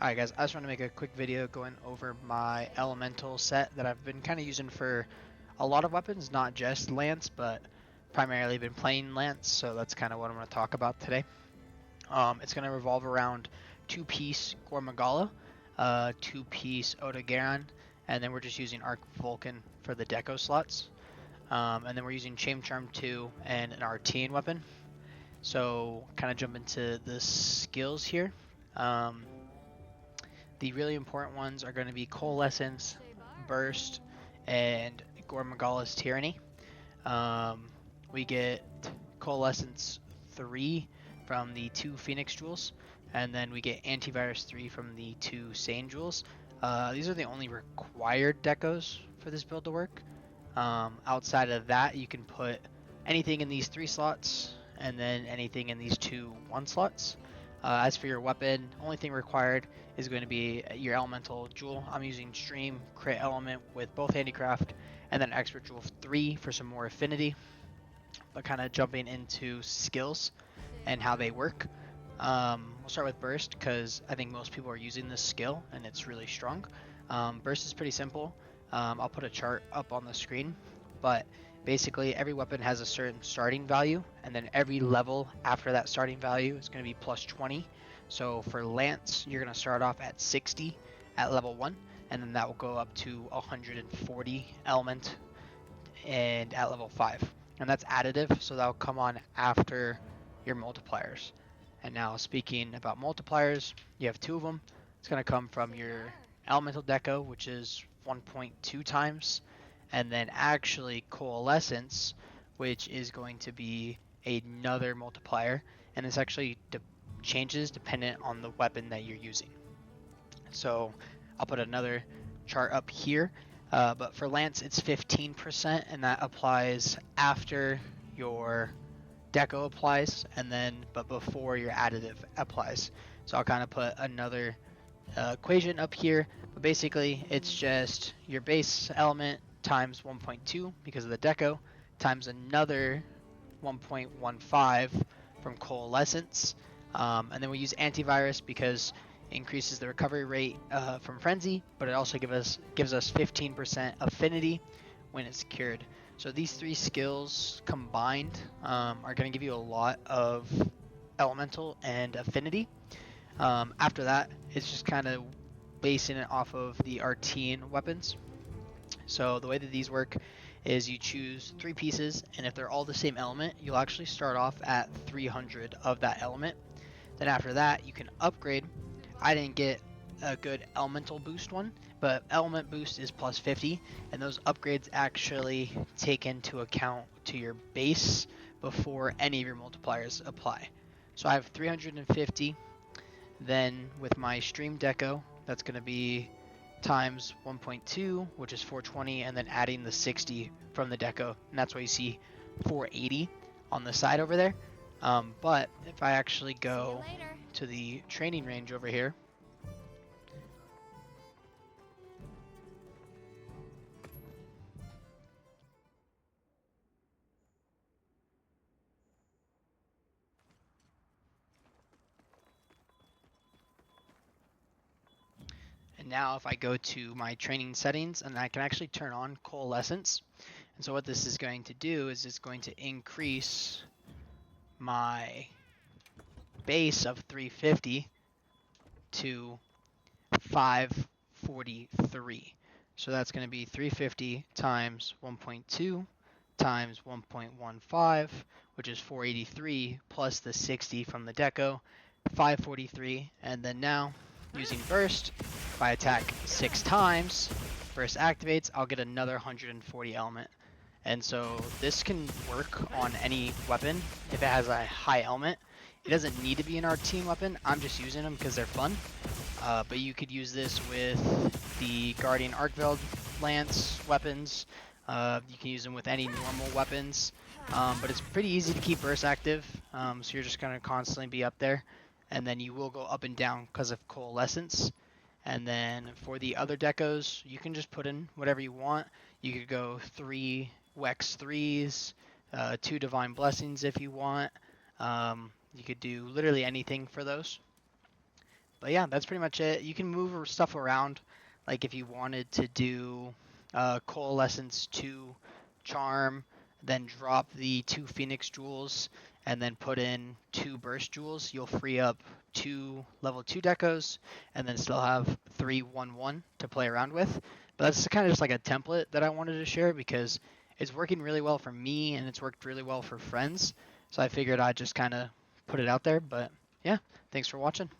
Alright guys, I just want to make a quick video going over my elemental set that I've been kind of using for a lot of weapons, not just lance, but primarily been playing lance, so that's kind of what I'm going to talk about today. It's going to revolve around 2-piece Gormagala, 2-piece Odogaron, and then we're just using Arc Vulcan for the deco slots. And then we're using Chain Charm 2 and an Artian weapon. So kind of jump into the skills here. The really important ones are going to be Coalescence, Burst, and Gormagala's Tyranny. We get Coalescence 3 from the 2 Phoenix Jewels, and then we get Antivirus 3 from the 2 Sane Jewels. These are the only required decos for this build to work. Outside of that, you can put anything in these 3 slots, and then anything in these 2 1 slots. As for your weapon, only thing required is going to be your elemental jewel. I'm using Stream Crit Element with both Handicraft and then Expert Jewel 3 for some more affinity. But kind of jumping into skills and how they work. We'll start with Burst because I think most people are using this skill and it's really strong. Burst is pretty simple. I'll put a chart up on the screen, but basically every weapon has a certain starting value, and then every level after that starting value is going to be plus 20. So for Lance, you're going to start off at 60 at level 1, and then that will go up to 140 element and at level 5. And that's additive, so that'll come on after your multipliers. And now speaking about multipliers, you have 2 of them. It's going to come from your elemental deco, which is 1.2 times, and then actually coalescence, which is going to be another multiplier, and this actually changes dependent on the weapon that you're using. So I'll put another chart up here, but for Lance it's 15%, and that applies after your deco applies, and then but before your additive applies. So I'll kind of put another equation up here, but basically it's just your base element times 1.2 because of the deco times another 1.15 from coalescence, and then we use antivirus because it increases the recovery rate from frenzy, but it also gives us 15% affinity when it's cured. So these 3 skills combined are going to give you a lot of elemental and affinity. After that, it's just kind of basing it off of the Artian weapons. So the way that these work is you choose 3 pieces, and if they're all the same element, you'll actually start off at 300 of that element. Then after that, you can upgrade. I didn't get a good elemental boost one, but element boost is plus 50, and those upgrades actually take into account to your base before any of your multipliers apply. So I have 350. Then with my stream deco, that's going to be times 1.2, which is 420, and then adding the 60 from the deco, and that's why you see 480 on the side over there. But if I actually go to the training range over here, and now if I go to my training settings, and I can actually turn on coalescence. And so what this is going to do is it's going to increase my base of 350 to 543. So that's going to be 350 times 1.2 times 1.15, which is 483, plus the 60 from the deco, 543. And then now, using burst, if I attack 6 times, burst activates, I'll get another 140 element. And so this can work on any weapon if it has a high element. It doesn't need to be an Artian weapon. I'm just using them because they're fun. But you could use this with the Guardian Arcveld Lance weapons. You can use them with any normal weapons. But it's pretty easy to keep burst active. So you're just going to constantly be up there. And then you will go up and down because of coalescence. And then for the other decos, you can just put in whatever you want. You could go 3 Wex 3s, 2 Divine Blessings if you want. You could do literally anything for those. But yeah, that's pretty much it. You can move stuff around, like if you wanted to do coalescence to charm, then drop the 2 Phoenix Jewels, and then put in 2 Burst Jewels. You'll free up 2 level 2 decos, and then still have 3/1/1 to play around with. But that's kind of just like a template that I wanted to share because it's working really well for me and it's worked really well for friends. So I figured I'd just kind of put it out there. But yeah, thanks for watching.